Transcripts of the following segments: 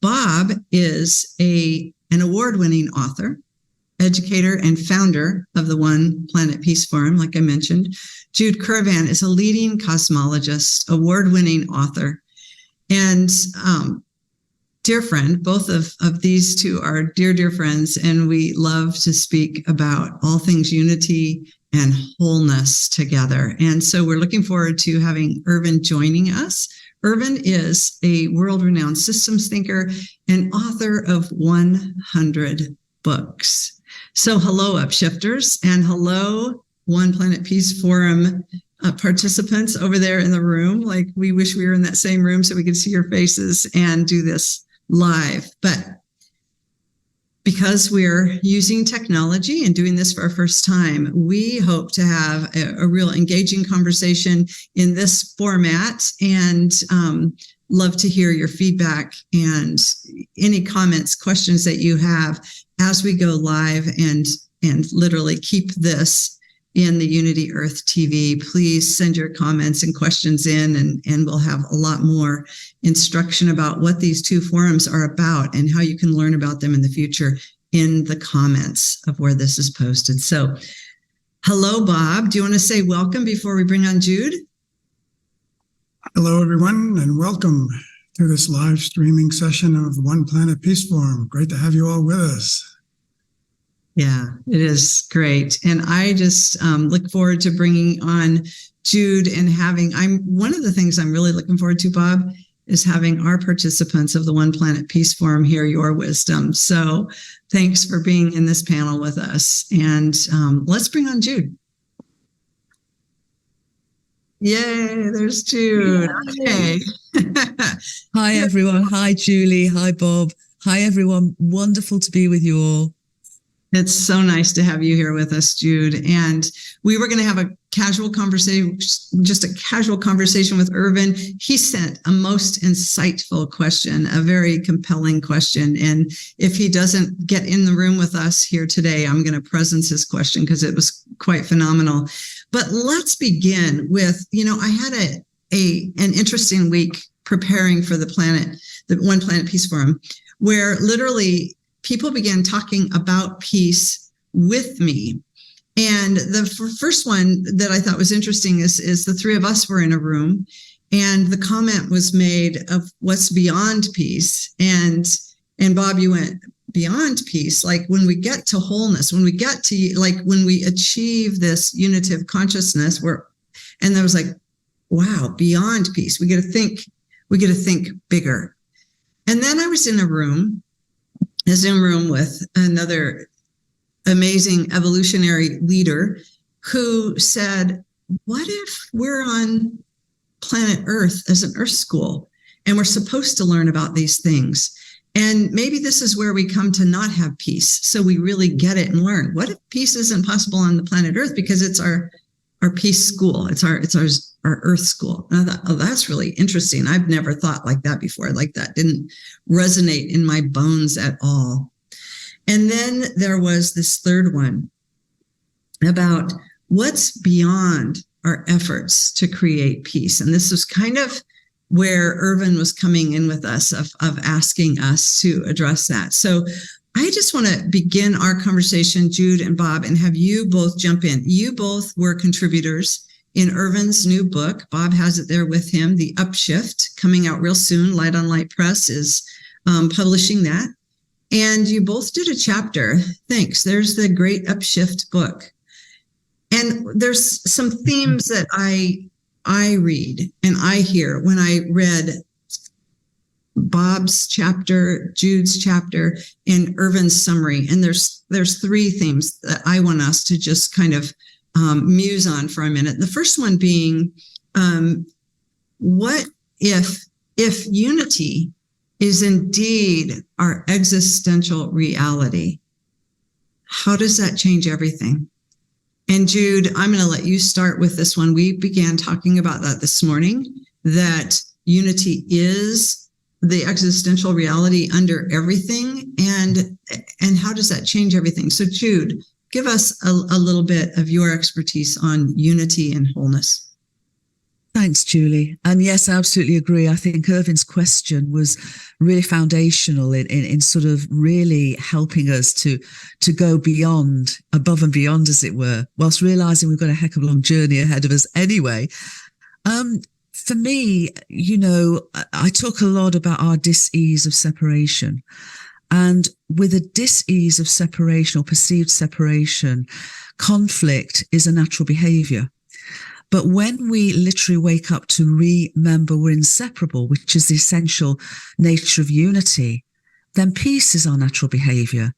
Bob is an award-winning author, educator, and founder of the One Planet Peace Forum, like I mentioned. Jude Currivan is a leading cosmologist, award-winning author, and dear friend. Both of these two are dear friends, and we love to speak about all things unity and wholeness together. And so we're looking forward to having Irvin joining us. Irvin is a world-renowned systems thinker and author of 100 books. So hello, Upshifters, and hello, One Planet Peace Forum participants over there in the room. Like, we wish we were in that same room so we could see your faces and do this live. But because we're using technology and doing this for our first time, we hope to have a real engaging conversation in this format, and love to hear your feedback and any comments, questions that you have as we go live and literally keep this in the Unity Earth TV. Please send your comments and questions in, and we'll have a lot more instruction about what these two forums are about and how you can learn about them in the future in the comments of where this is posted. So, hello, Bob. Do you want to say welcome before we bring on Jude? Hello, everyone, and welcome to this live streaming session of One Planet Peace Forum. Great to have you all with us. Yeah, it is great. And I just look forward to bringing on Jude and one of the things I'm really looking forward to, Bob, is having our participants of the One Planet Peace Forum hear your wisdom. So thanks for being in this panel with us. And let's bring on Jude. Yay, there's Jude. Okay. Hi, everyone. Hi, Julie. Hi, Bob. Hi, everyone. Wonderful to be with you all. It's so nice to have you here with us, Jude. And we were going to have a casual conversation, just a casual conversation with Irvin. He sent a most insightful question, a very compelling question. And if he doesn't get in the room with us here today, I'm going to presence his question because it was quite phenomenal. But let's begin with, I had an interesting week preparing for the One Planet Peace Forum, where literally people began talking about peace with me. And the first one that I thought was interesting is the three of us were in a room, and the comment was made of what's beyond peace. And Bob, you went, beyond peace, like when we get to wholeness, when we get to, like, when we achieve this unitive consciousness, and there was like, wow, beyond peace, we get to think bigger. And then I was in a Zoom room with another amazing evolutionary leader who said, what if we're on planet Earth as an Earth school and we're supposed to learn about these things? And maybe this is where we come to not have peace. So we really get it and learn. What if peace isn't possible on the planet Earth because it's our peace school? It's our Earth school. And I thought, oh, that's really interesting. I've never thought like that before. Like, that didn't resonate in my bones at all. And then there was this third one about what's beyond our efforts to create peace. And this was kind of where Irvin was coming in with us of asking us to address that. So I just want to begin our conversation, Jude and Bob, and have you both jump in. You both were contributors in Irvin's new book. Bob has it there with him, The Upshift, coming out real soon. Light on Light Press is publishing that. And you both did a chapter. Thanks. There's the Great Upshift book. And there's some themes that I read and I hear when I read Bob's chapter, Jude's chapter, and Irvin's summary. And there's three themes that I want us to just kind of muse on for a minute. The first one being, what if unity is indeed our existential reality? How does that change everything? And Jude, I'm going to let you start with this one. We began talking about that this morning, that unity is the existential reality under everything. And how does that change everything? So Jude, give us a little bit of your expertise on unity and wholeness. Thanks, Julie. And yes, I absolutely agree. I think Irvin's question was really foundational in sort of really helping us to go beyond, above and beyond, as it were, whilst realizing we've got a heck of a long journey ahead of us anyway. For me, I talk a lot about our dis-ease of separation. And with a dis-ease of separation or perceived separation, conflict is a natural behavior. But when we literally wake up to remember we're inseparable, which is the essential nature of unity, then peace is our natural behavior.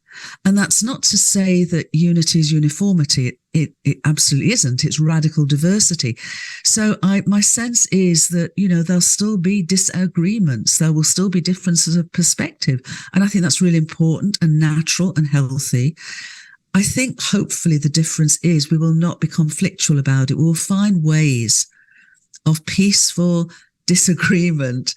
And that's not to say that unity is uniformity. It absolutely isn't. It's radical diversity. So my sense is that, there'll still be disagreements. There will still be differences of perspective. And I think that's really important and natural and healthy. I think hopefully the difference is we will not be conflictual about it. We will find ways of peaceful disagreement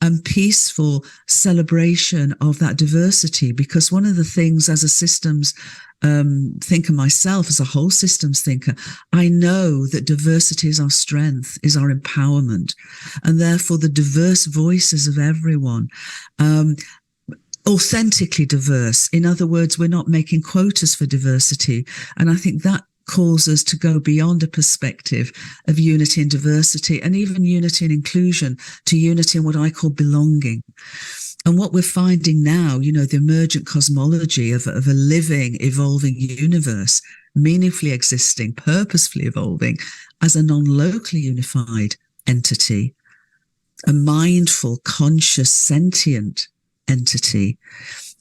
and peaceful celebration of that diversity. Because one of the things as a systems thinker myself, as a whole systems thinker, I know that diversity is our strength, is our empowerment. And therefore the diverse voices of everyone, authentically diverse. In other words, we're not making quotas for diversity. And I think that calls us to go beyond a perspective of unity and diversity, and even unity and inclusion, to unity and what I call belonging. And what we're finding now, the emergent cosmology of a living, evolving universe, meaningfully existing, purposefully evolving as a non-locally unified entity, a mindful, conscious, sentient entity,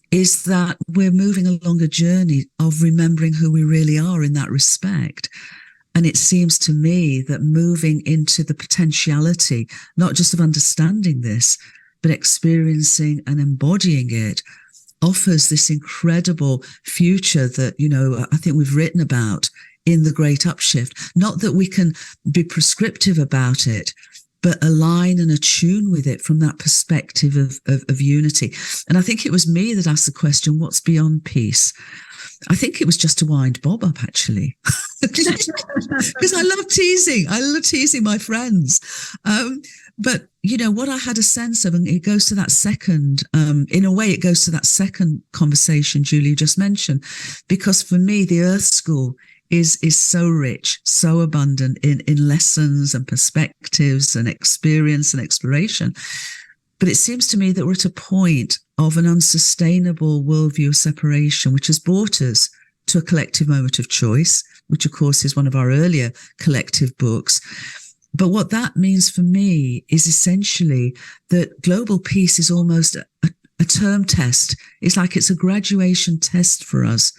is that we're moving along a journey of remembering who we really are in that respect. And it seems to me that moving into the potentiality, not just of understanding this, but experiencing and embodying it, offers this incredible future that, I think we've written about in The Great Upshift. Not that we can be prescriptive about it, but align and attune with it from that perspective of unity. And I think it was me that asked the question, what's beyond peace? I think it was just to wind Bob up, actually, because I love teasing. I love teasing my friends. But, what I had a sense of, and it goes to that second, in a way, it goes to that second conversation Julie just mentioned, because for me, the Earth School is so rich, so abundant in lessons and perspectives and experience and exploration. But it seems to me that we're at a point of an unsustainable worldview of separation, which has brought us to a collective moment of choice, which of course is one of our earlier collective books. But what that means for me is essentially that global peace is almost a term test. It's like it's a graduation test for us.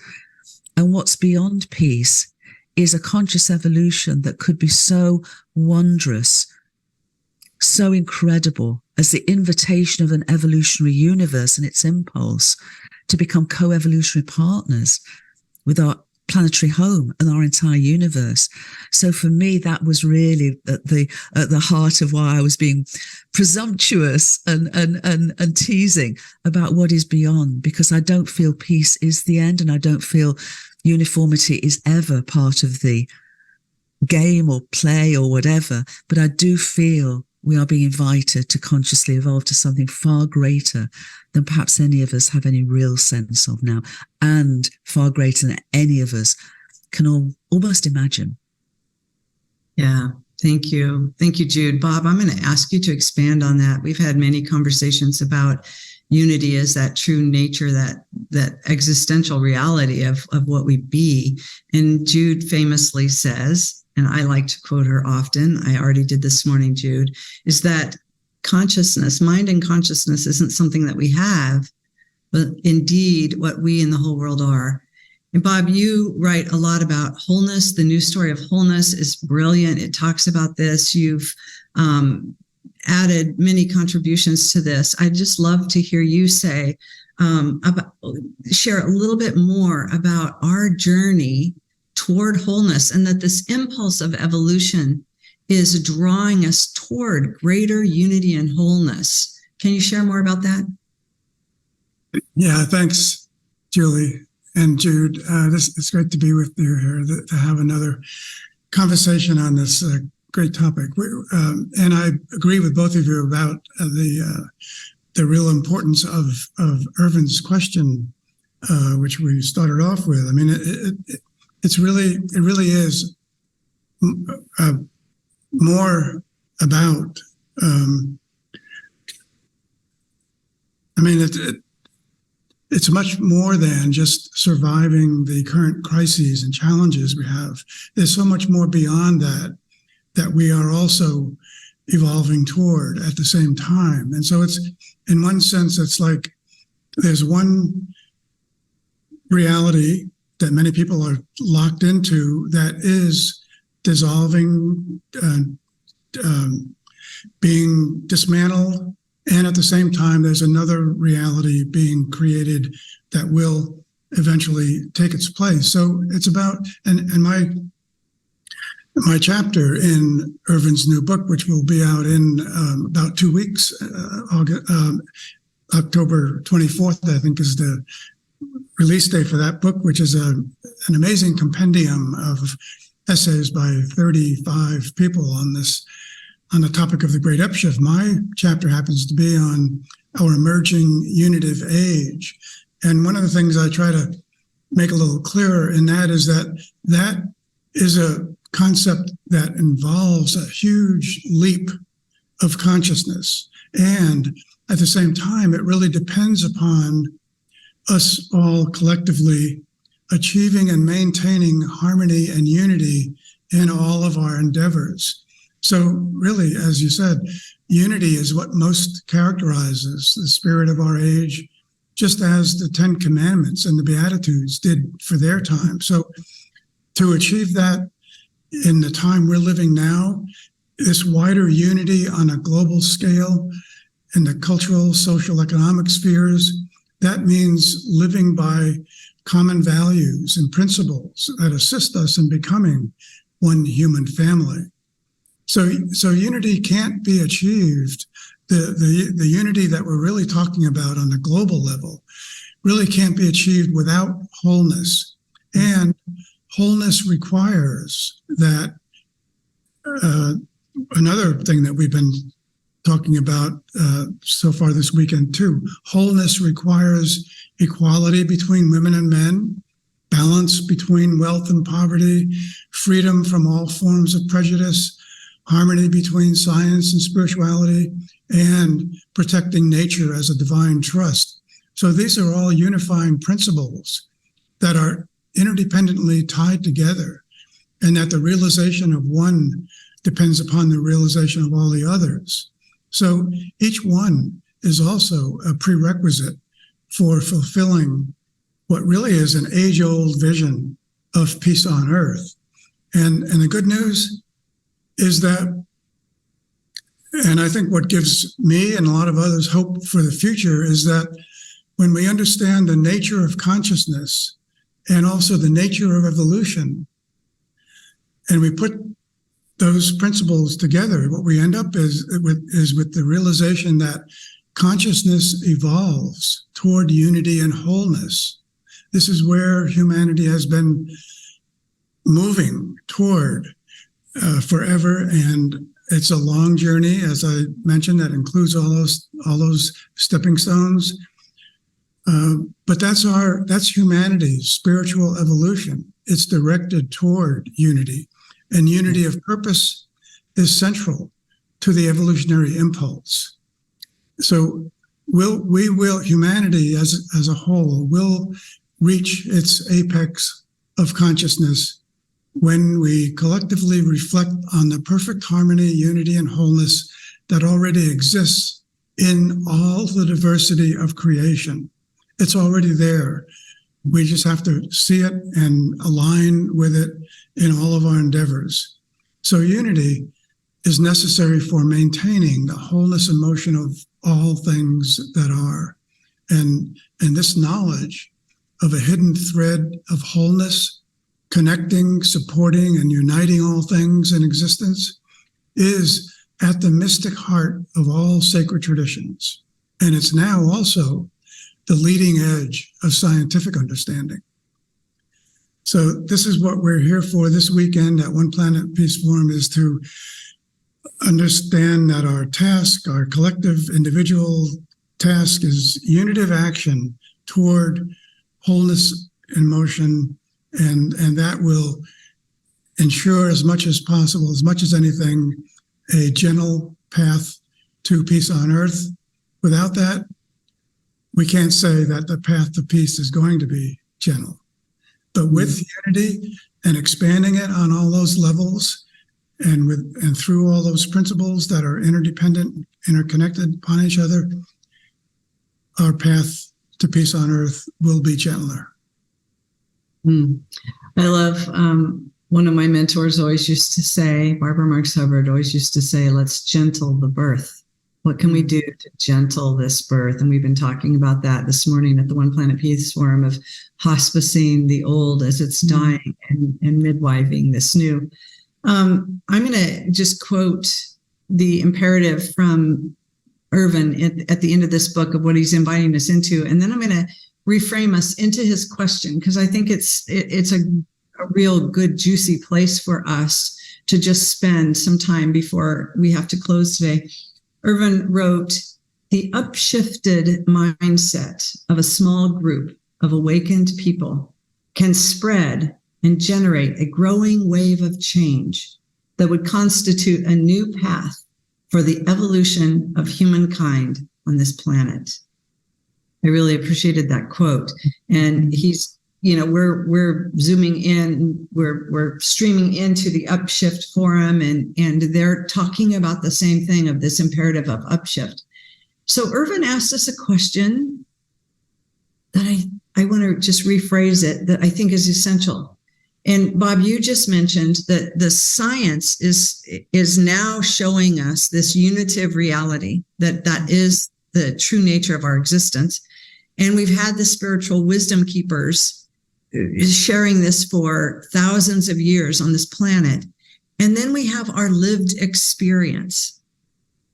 And what's beyond peace is a conscious evolution that could be so wondrous, so incredible, as the invitation of an evolutionary universe and its impulse to become co-evolutionary partners with our planetary home and our entire universe. So for me, that was really at the heart of why I was being presumptuous and teasing about what is beyond, because I don't feel peace is the end, and I don't feel uniformity is ever part of the game or play or whatever. But I do feel we are being invited to consciously evolve to something far greater than perhaps any of us have any real sense of now, and far greater than any of us can almost imagine. Yeah, thank you. Thank you, Jude. Bob, I'm going to ask you to expand on that. We've had many conversations about unity as that true nature, that existential reality of what we be. And Jude famously says, and I like to quote her often, I already did this morning, Jude, is that consciousness, mind and consciousness isn't something that we have, but indeed what we in the whole world are. And Bob, you write a lot about wholeness. The new story of wholeness is brilliant. It talks about this. You've added many contributions to this. I'd just love to hear you share a little bit more about our journey toward wholeness, and that this impulse of evolution is drawing us toward greater unity and wholeness. Can you share more about that? Yeah, thanks, Julie and Jude. It's great to be with you here, to have another conversation on this great topic. And I agree with both of you about the real importance of Irvin's question, which we started off with. I mean, it really is more about. I mean, it's much more than just surviving the current crises and challenges we have. There's so much more beyond that we are also evolving toward at the same time. And so it's, in one sense, it's like there's one reality that many people are locked into that is dissolving, being dismantled. And at the same time, there's another reality being created that will eventually take its place. So it's about, and my chapter in Irvin's new book, which will be out in about 2 weeks, October 24th, I think, is the release date for that book, which is an amazing compendium of essays by 35 people on the topic of the Great Upshift. My chapter happens to be on our emerging unitive age. And one of the things I try to make a little clearer in that is that is a concept that involves a huge leap of consciousness. And at the same time, it really depends upon us all collectively achieving and maintaining harmony and unity in all of our endeavors. So really, as you said, unity is what most characterizes the spirit of our age, just as the 10 Commandments and the Beatitudes did for their time. So to achieve that in the time we're living now, this wider unity on a global scale in the cultural, social, economic spheres, that means living by common values and principles that assist us in becoming one human family. So unity can't be achieved. The unity that we're really talking about on the global level really can't be achieved without wholeness. And wholeness requires that another thing that we've been talking about so far this weekend too. Wholeness requires equality between women and men, balance between wealth and poverty, freedom from all forms of prejudice, harmony between science and spirituality, and protecting nature as a divine trust. So these are all unifying principles that are interdependently tied together, and that the realization of one depends upon the realization of all the others. So each one is also a prerequisite for fulfilling what really is an age-old vision of peace on earth. And the good news is that, and I think what gives me and a lot of others hope for the future, is that when we understand the nature of consciousness and also the nature of evolution, and we put those principles together, what we end up is with the realization that consciousness evolves toward unity and wholeness. This is where humanity has been moving toward forever, and it's a long journey, as I mentioned, that includes all those stepping stones. But that's humanity's spiritual evolution. It's directed toward unity, and unity of purpose is central to the evolutionary impulse. So humanity as a whole will reach its apex of consciousness when we collectively reflect on the perfect harmony, unity, and wholeness that already exists in all the diversity of creation. It's already there. We just have to see it and align with it in all of our endeavors. So unity is necessary for maintaining the wholeness and motion of all things that are. And this knowledge of a hidden thread of wholeness, connecting, supporting, and uniting all things in existence, is at the mystic heart of all sacred traditions. And it's now also the leading edge of scientific understanding. So this is what we're here for this weekend at One Planet Peace Forum, is to understand that our task, our collective individual task, is unitive action toward wholeness in motion, and that will ensure as much as possible, as much as anything, a gentle path to peace on earth. Without that, we can't say that the path to peace is going to be gentle. But with unity and expanding it on all those levels, and through all those principles that are interdependent, interconnected upon each other, our path to peace on earth will be gentler. I love, one of my mentors always used to say, Barbara Marx Hubbard always used to say, let's gentle the birth. What can we do to gentle this birth? And we've been talking about that this morning at the One Planet Peace Forum, of hospicing the old as it's dying, and midwifing this new. I'm going to just quote the imperative from Irvin at the end of this book of what he's inviting us into. And then I'm going to reframe us into his question, because I think it's a real good, juicy place for us to just spend some time before we have to close today. Irvin wrote, "The upshifted mindset of a small group of awakened people can spread and generate a growing wave of change that would constitute a new path for the evolution of humankind on this planet." I really appreciated that quote. And he's, we're zooming in, we're streaming into the Upshift Forum, and they're talking about the same thing, of this imperative of upshift. So Irvin asked us a question that I want to just rephrase it, that I think is essential. And Bob, you just mentioned that the science is now showing us this unitive reality, that is the true nature of our existence. And we've had the spiritual wisdom keepers sharing this for thousands of years on this planet. And then we have our lived experience,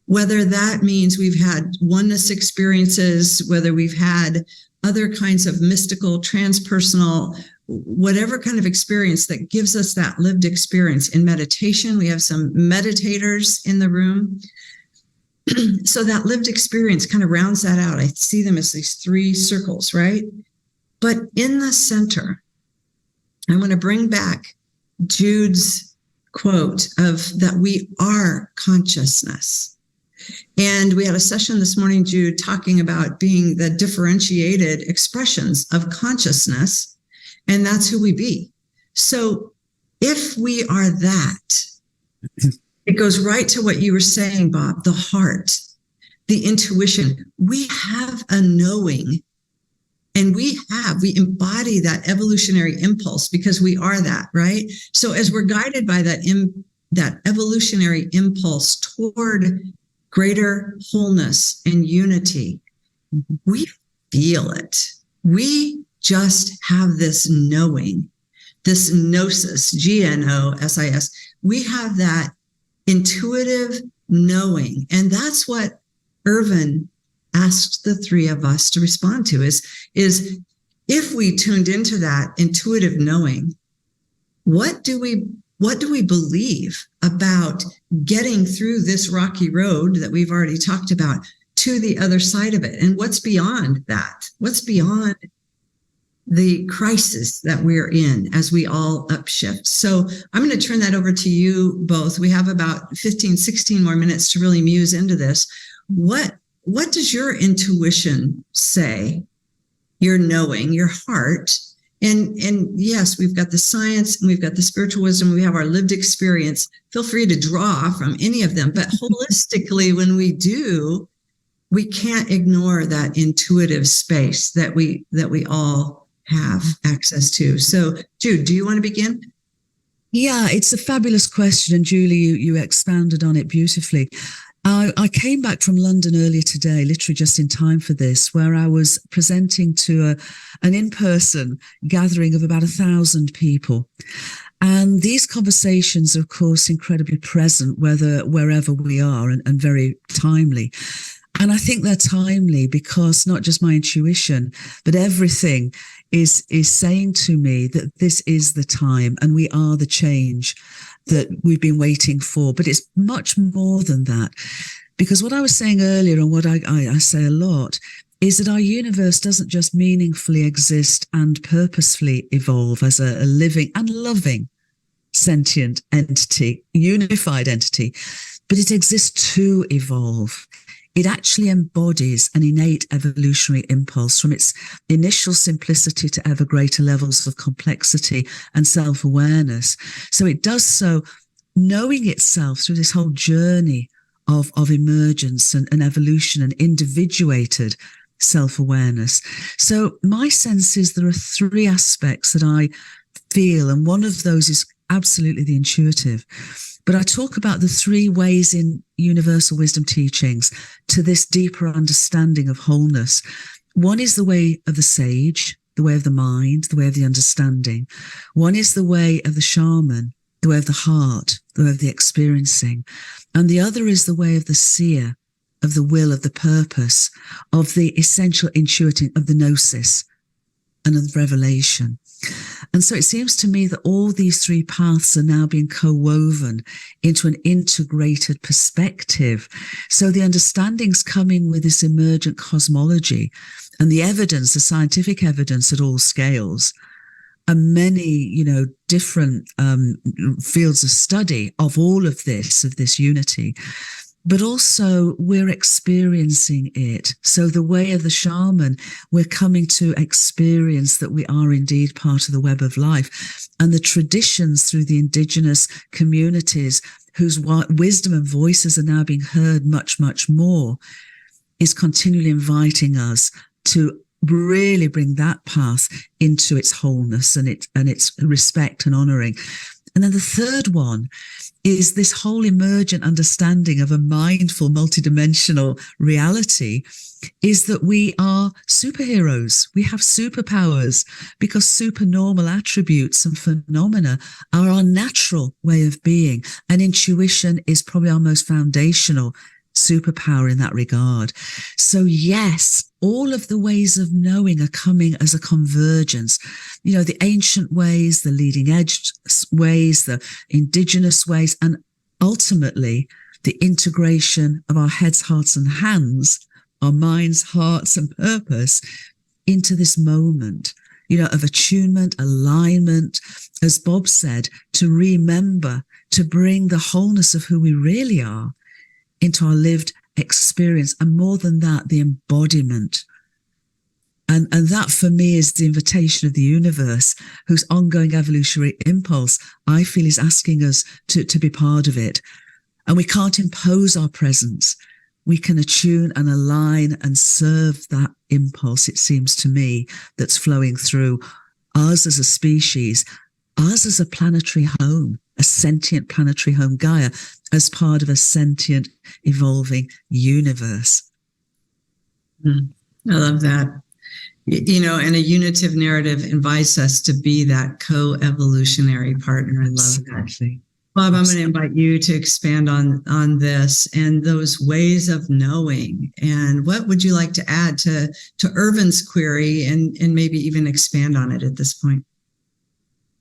whether that means we've had oneness experiences, whether we've had other kinds of mystical, transpersonal, whatever kind of experience that gives us that lived experience. In meditation, we have some meditators in the room. So that lived experience kind of rounds that out. I see them as these three circles, right? But in the center, I want to bring back Jude's quote of that we are consciousness. And we had a session this morning, Jude, talking about being the differentiated expressions of consciousness, and that's who we be. So if we are that, it goes right to what you were saying, Bob, the heart, the intuition. We have a knowing, and we embody that evolutionary impulse because we are that, right? So as we're guided by that evolutionary impulse toward greater wholeness and unity, we feel it. We just have this knowing, this gnosis, Gnosis. We have that intuitive knowing. And that's what Irvin asked the three of us to respond to, is if we tuned into that intuitive knowing, what do we believe about getting through this rocky road that we've already talked about to the other side of it? And what's beyond that? What's beyond the crisis that we're in as we all upshift? So I'm going to turn that over to you both. We have about 15, 16 more minutes to really muse into this. What does your intuition say? Your knowing, your heart. And yes, we've got the science and we've got the spiritual wisdom. We have our lived experience. Feel free to draw from any of them. But holistically, when we do, we can't ignore that intuitive space that we all have access to. So, Jude, do you want to begin? Yeah, it's a fabulous question. And Julie, you expounded on it beautifully. I came back from London earlier today, literally just in time for this, where I was presenting to an in-person gathering of about 1,000 people. And these conversations are, of course, incredibly present, wherever we are, and very timely. And I think they're timely because not just my intuition, but everything is saying to me that this is the time and we are the change that we've been waiting for. But it's much more than that. Because what I was saying earlier, and what I say a lot, is that our universe doesn't just meaningfully exist and purposefully evolve as a living and loving sentient entity, unified entity, but it exists to evolve. It actually embodies an innate evolutionary impulse from its initial simplicity to ever greater levels of complexity and self-awareness. So it does so knowing itself through this whole journey of emergence and evolution and individuated self-awareness. So my sense is there are three aspects that I feel, and one of those is absolutely the intuitive. But I talk about the three ways in universal wisdom teachings to this deeper understanding of wholeness. One is the way of the sage, the way of the mind, the way of the understanding. One is the way of the shaman, the way of the heart, the way of the experiencing. And the other is the way of the seer, of the will, of the purpose, of the essential intuiting, of the gnosis and of revelation. And so it seems to me that all these three paths are now being co-woven into an integrated perspective. So the understanding's coming with this emergent cosmology and the evidence, the scientific evidence at all scales, and many, different fields of study of all of this unity. But also we're experiencing it. So the way of the shaman, we're coming to experience that we are indeed part of the web of life. And the traditions through the indigenous communities whose wisdom and voices are now being heard much, much more is continually inviting us to really bring that path into its wholeness and its respect and honoring. And then the third one is this whole emergent understanding of a mindful, multidimensional reality, is that we are superheroes. We have superpowers because supernormal attributes and phenomena are our natural way of being. And intuition is probably our most foundational superpower in that regard. So yes, all of the ways of knowing are coming as a convergence. The ancient ways, the leading edge ways, the indigenous ways, and ultimately the integration of our heads, hearts, and hands, our minds, hearts, and purpose into this moment, of attunement, alignment, as Bob said, to remember, to bring the wholeness of who we really are into our lived experience, and more than that, the embodiment. And that for me is the invitation of the universe, whose ongoing evolutionary impulse, I feel, is asking us to be part of it. And we can't impose our presence. We can attune and align and serve that impulse, it seems to me, that's flowing through us as a species, us as a planetary home, a sentient planetary home, Gaia, as part of a sentient, evolving universe. I love that. And a unitive narrative invites us to be that co-evolutionary partner. I love that. Bob, I'm going to invite you to expand on this and those ways of knowing. And what would you like to add to Irvin's query and maybe even expand on it at this point?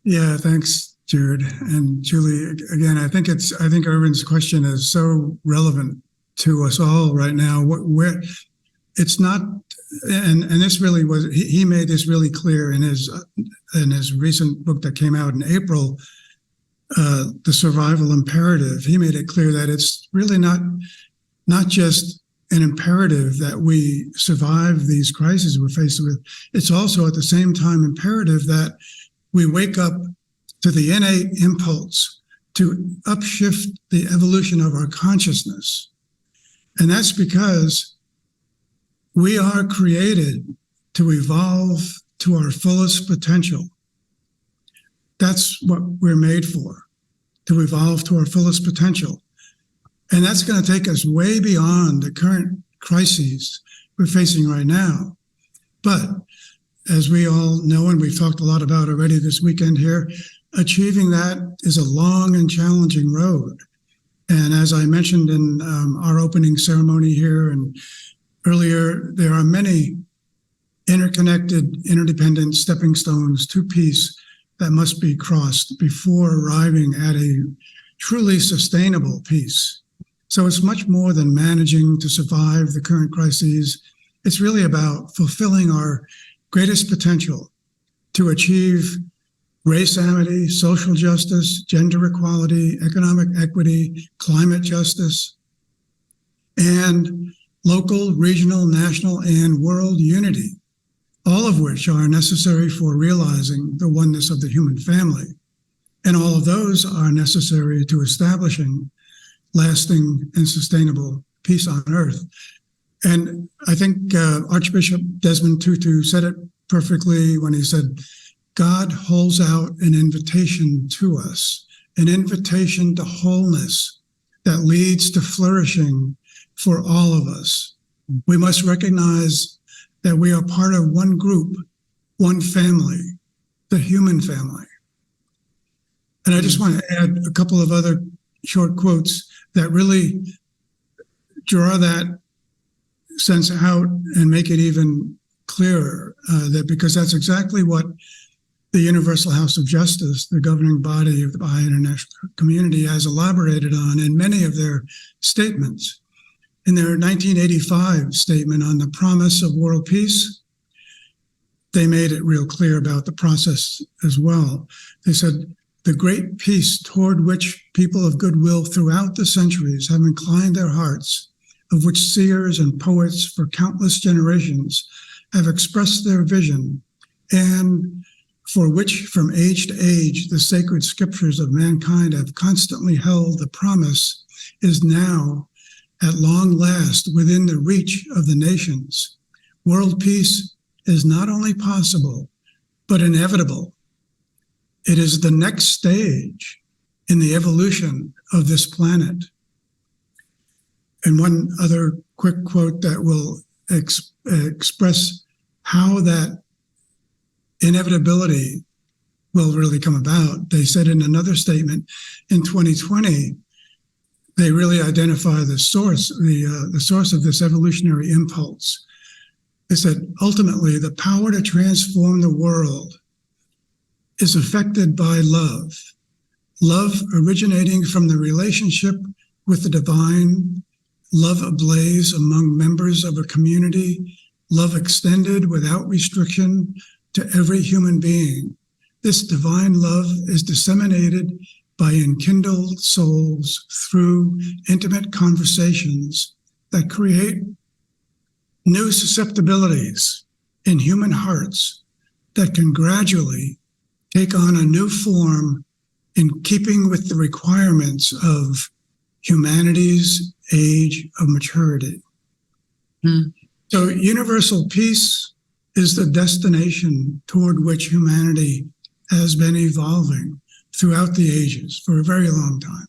Yeah, thanks, Jared and Julie. Again, I think Irvin's question is so relevant to us all right now. Where it's not, and this really was, he made this really clear in his recent book that came out in April, The Survival Imperative. He made it clear that it's really not just an imperative that we survive these crises we're faced with. It's also at the same time imperative that we wake up to the innate impulse to upshift the evolution of our consciousness. And that's because we are created to evolve to our fullest potential. That's what we're made for, to evolve to our fullest potential. And that's going to take us way beyond the current crises we're facing right now. But as we all know, and we've talked a lot about already this weekend here, achieving that is a long and challenging road. And as I mentioned in our opening ceremony here and earlier, there are many inner interconnected, interdependent stepping stones to peace that must be crossed before arriving at a truly sustainable peace. So it's much more than managing to survive the current crises. It's really about fulfilling our greatest potential to achieve race amity, social justice, gender equality, economic equity, climate justice, and local, regional, national, and world unity, all of which are necessary for realizing the oneness of the human family. And all of those are necessary to establishing lasting and sustainable peace on earth. And I think Archbishop Desmond Tutu said it perfectly when he said, God holds out an invitation to us, an invitation to wholeness that leads to flourishing for all of us. We must recognize that we are part of one group, one family, the human family. And I just want to add a couple of other short quotes that really draw that sense out and make it even clearer, because that's exactly what the Universal House of Justice, the governing body of the Baha'i international community, has elaborated on in many of their statements. In their 1985 statement on the promise of world peace, they made it real clear about the process as well. They said, the great peace toward which people of goodwill throughout the centuries have inclined their hearts, of which seers and poets for countless generations have expressed their vision, and for which from age to age the sacred scriptures of mankind have constantly held the promise, is now at long last within the reach of the nations. World peace is not only possible, but inevitable. It is the next stage in the evolution of this planet. And one other quick quote that will express how that inevitability will really come about. They said in another statement in 2020, they really identify the source of this evolutionary impulse. They said, ultimately, the power to transform the world is affected by love. Love originating from the relationship with the divine, love ablaze among members of a community, love extended without restriction to every human being. This divine love is disseminated by enkindled souls through intimate conversations that create new susceptibilities in human hearts that can gradually take on a new form in keeping with the requirements of humanity's age of maturity. So universal peace is the destination toward which humanity has been evolving throughout the ages for a very long time.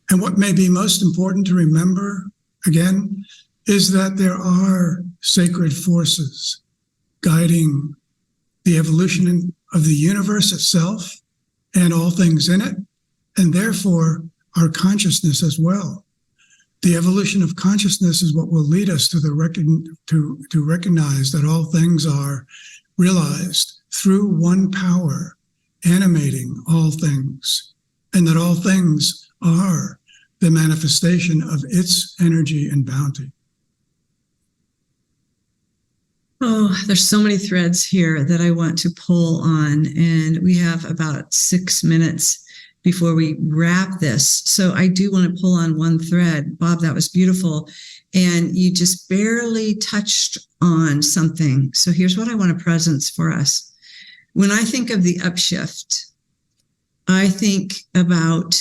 And what may be most important to remember, again, is that there are sacred forces guiding the evolution of the universe itself and all things in it, and therefore our consciousness as well. The evolution of consciousness is what will lead us to to recognize that all things are realized through one power animating all things, and that all things are the manifestation of its energy and bounty. Oh, there's so many threads here that I want to pull on, and we have about 6 minutes before we wrap this. So I do want to pull on one thread. Bob, that was beautiful. And you just barely touched on something. So here's what I want to presence for us. When I think of the upshift, I think about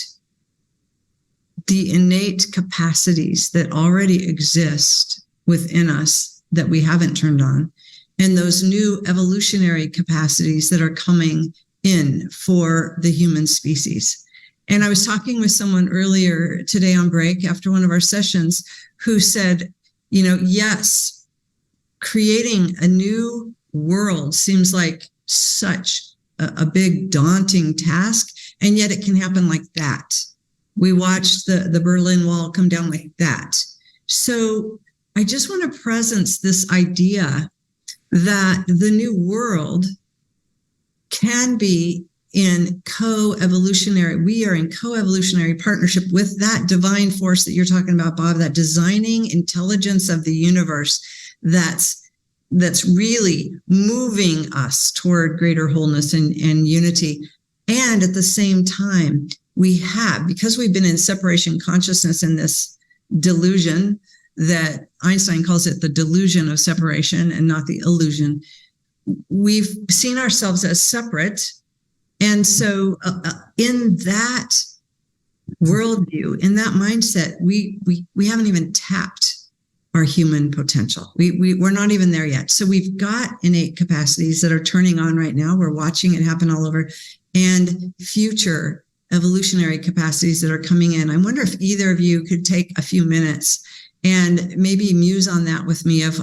the innate capacities that already exist within us that we haven't turned on, and those new evolutionary capacities that are coming in for the human species. And I was talking with someone earlier today on break after one of our sessions who said, yes, creating a new world seems like such a big daunting task, and yet it can happen like that. We watched the Berlin Wall come down like that. So I just want to presence this idea that the new world can be in we are in co-evolutionary partnership with that divine force that you're talking about, Bob, that designing intelligence of the universe that's really moving us toward greater wholeness and unity. And at the same time, because we've been in separation consciousness in this delusion that Einstein calls it the delusion of separation and not the illusion, we've seen ourselves as separate. And so in that worldview, in that mindset, we haven't even tapped our human potential. We're not even there yet. So we've got innate capacities that are turning on right now. We're watching it happen all over, and future evolutionary capacities that are coming in. I wonder if either of you could take a few minutes and maybe muse on that with me of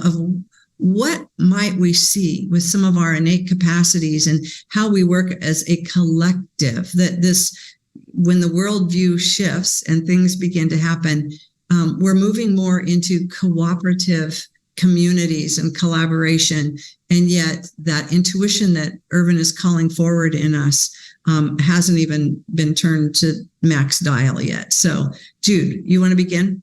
what might we see with some of our innate capacities and how we work as a collective, that when the worldview shifts and things begin to happen, we're moving more into cooperative communities and collaboration. And yet that intuition that Irvin is calling forward in us hasn't even been turned to max dial yet. So Jude, you want to begin?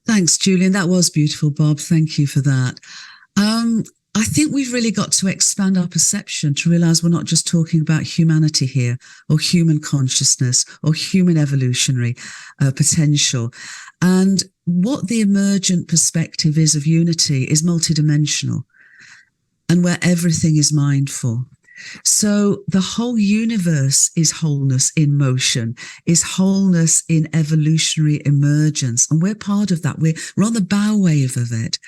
Thanks, Julian. That was beautiful, Bob. Thank you for that. I think we've really got to expand our perception to realize we're not just talking about humanity here, or human consciousness, or human evolutionary potential. And what the emergent perspective is of unity is multidimensional, and where everything is mindful. So the whole universe is wholeness in motion, is wholeness in evolutionary emergence. And we're part of that. We're on the bow wave of it.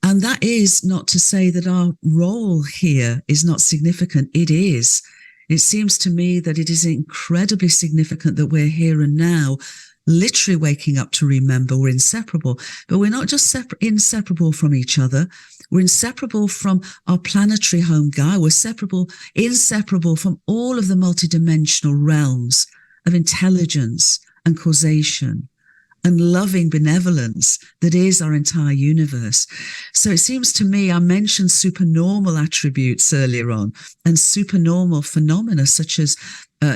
And that is not to say that our role here is not significant. It is. It seems to me that it is incredibly significant that we're here and now, literally waking up to remember we're inseparable. But we're not just inseparable from each other. We're inseparable from our planetary home Gaia. We're inseparable from all of the multidimensional realms of intelligence and causation and loving benevolence that is our entire universe. So it seems to me, I mentioned supernormal attributes earlier on, and supernormal phenomena such as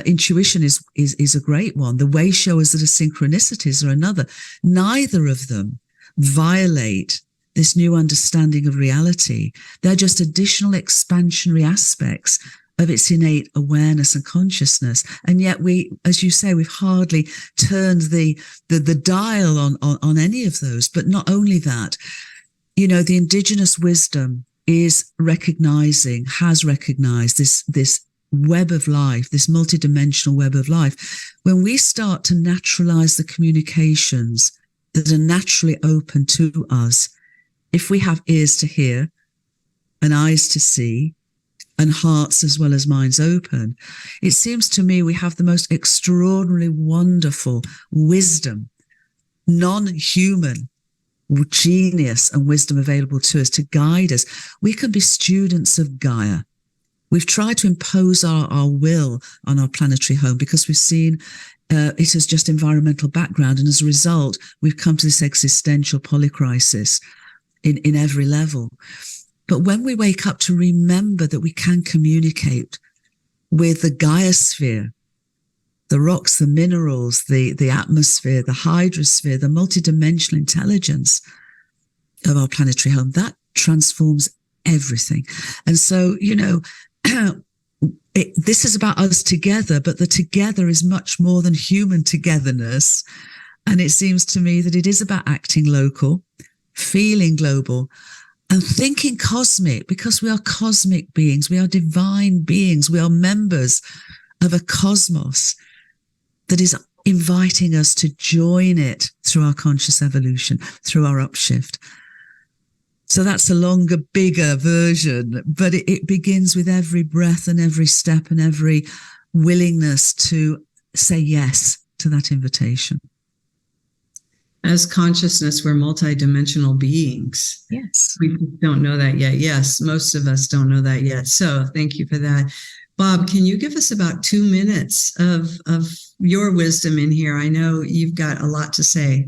intuition is a great one. The way showers that are synchronicities are another. Neither of them violate this new understanding of reality. They're just additional expansionary aspects of its innate awareness and consciousness. And yet we, as you say, we've hardly turned the dial on any of those. But not only that, the indigenous wisdom has recognized this web of life, this multidimensional web of life. When we start to naturalize the communications that are naturally open to us, if we have ears to hear and eyes to see and hearts as well as minds open, it seems to me we have the most extraordinarily wonderful wisdom, non-human genius and wisdom available to us to guide us. We can be students of Gaia. We've tried to impose our will on our planetary home because we've seen it as just environmental background. And as a result, we've come to this existential polycrisis in every level. But when we wake up to remember that we can communicate with the Gaia sphere, the rocks, the minerals, the atmosphere, the hydrosphere, the multidimensional intelligence of our planetary home, that transforms everything. And so, this is about us together, but the together is much more than human togetherness. And it seems to me that it is about acting local, feeling global, and thinking cosmic, because we are cosmic beings. We are divine beings. We are members of a cosmos that is inviting us to join it through our conscious evolution, through our upshift. So that's a longer, bigger version, but it begins with every breath and every step and every willingness to say yes to that invitation. As consciousness, we're multidimensional beings. Yes. We don't know that yet. Yes, most of us don't know that yet. So thank you for that. Bob, can you give us about 2 minutes of your wisdom in here? I know you've got a lot to say.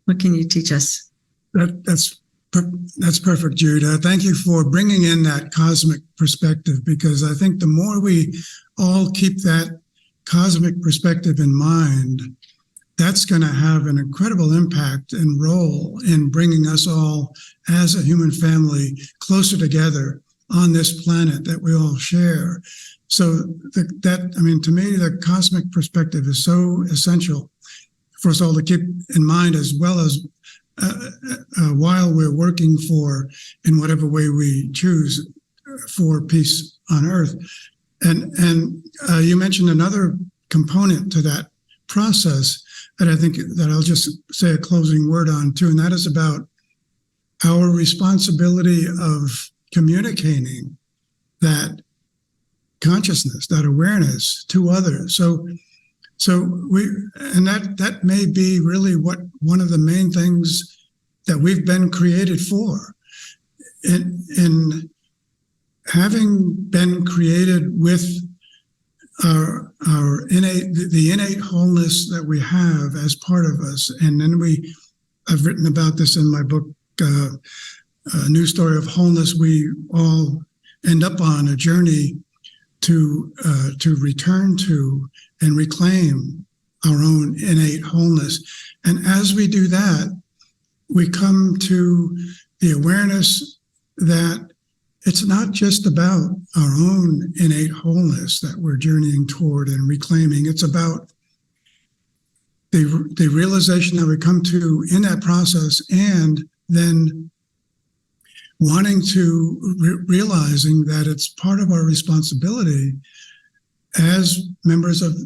What can you teach us? That's That's perfect, Jude. Thank you for bringing in that cosmic perspective, because I think the more we all keep that cosmic perspective in mind, that's going to have an incredible impact and role in bringing us all as a human family closer together on this planet that we all share. So to me, the cosmic perspective is so essential for us all to keep in mind, as well as while we're working for, in whatever way we choose, for peace on Earth. And you mentioned another component to that process that I think that I'll just say a closing word on too, and that is about our responsibility of communicating that consciousness, that awareness to others. So that may be really what one of the main things that we've been created for. In having been created with our innate wholeness that we have as part of us, and then I've written about this in my book, A New Story of Wholeness. We all end up on a journey to return to and reclaim our own innate wholeness. And as we do that, we come to the awareness that it's not just about our own innate wholeness that we're journeying toward and reclaiming. It's about the realization that we come to in that process, and then wanting to realizing that it's part of our responsibility as members of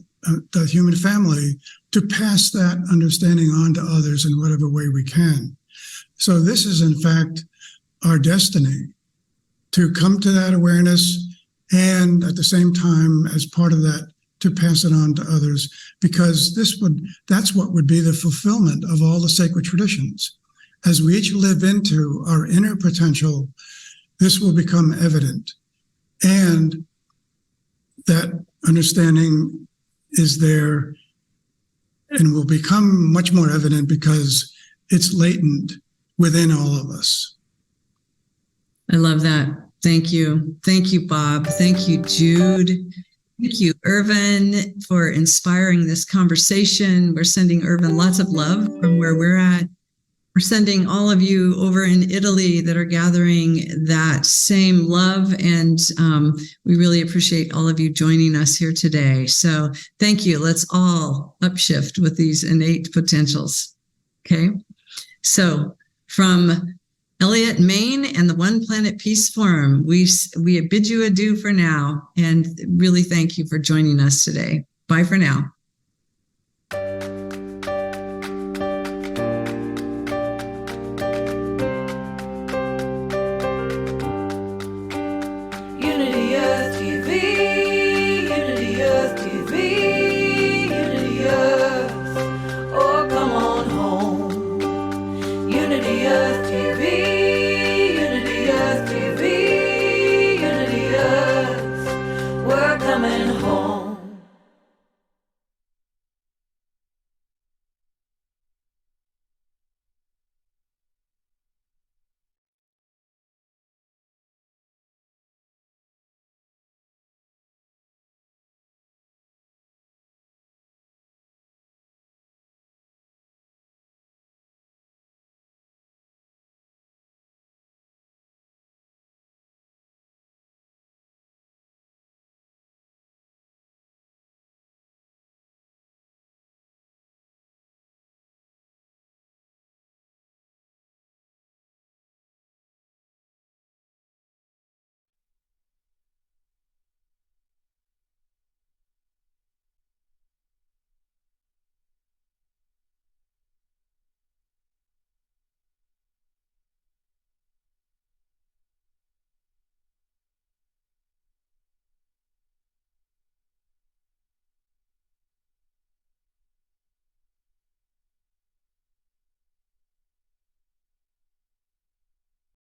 the human family to pass that understanding on to others in whatever way we can. So this is, in fact, our destiny, to come to that awareness, and at the same time, as part of that, to pass it on to others, because that's what would be the fulfillment of all the sacred traditions. As we each live into our inner potential, this will become evident. And that understanding is there and will become much more evident because it's latent within all of us. I love that. Thank you. Thank you, Bob. Thank you, Jude. Thank you, Irvin, for inspiring this conversation. We're sending Irvin lots of love from where we're at. We're sending all of you over in Italy that are gathering that same love. And we really appreciate all of you joining us here today. So thank you. Let's all upshift with these innate potentials. Okay. So from Eliot, Maine, and the One Planet Peace Forum, we bid you adieu for now, and really thank you for joining us today. Bye for now.